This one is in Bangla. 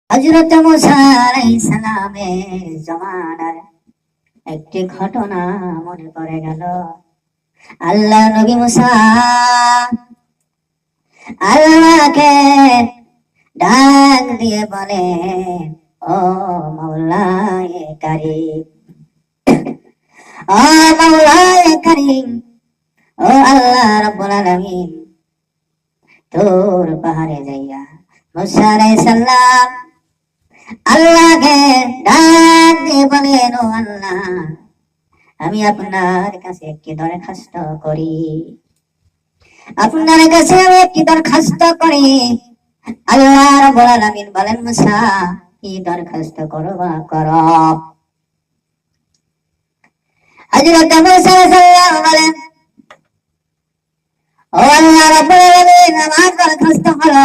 হযরত মুসা আলাইহিস সালামের জমানার একটি ঘটনা মনে পড়ে গেল। আল্লাহ নবী মুসা আল্লাহকে ডাক দিয়ে বলেন, ও মাওলায়ে কারীম, ও মাওলায়ে কারীম, ও আল্লাহ রাব্বুল আলামিন, তোর পাহাড়ে যাইয়া মুসা আলাইহিস সালাম আল্লাহকে ডাক দিয়ে বলেন, ও আল্লাহ, আমি আপনার কাছে একটি দরখাস্ত করি, আপনার কাছে আমি একটি দরখাস্ত করি। আল্লাহ রাব্বুল আলামিন বলেন, মুসা, কি দরখাস্ত করবা করো। হযরত মুসা সাল্লাল্লাহু বলেন, ও আল্লাহ রাব্বুল আলামিন, আমার দরখাস্ত হলো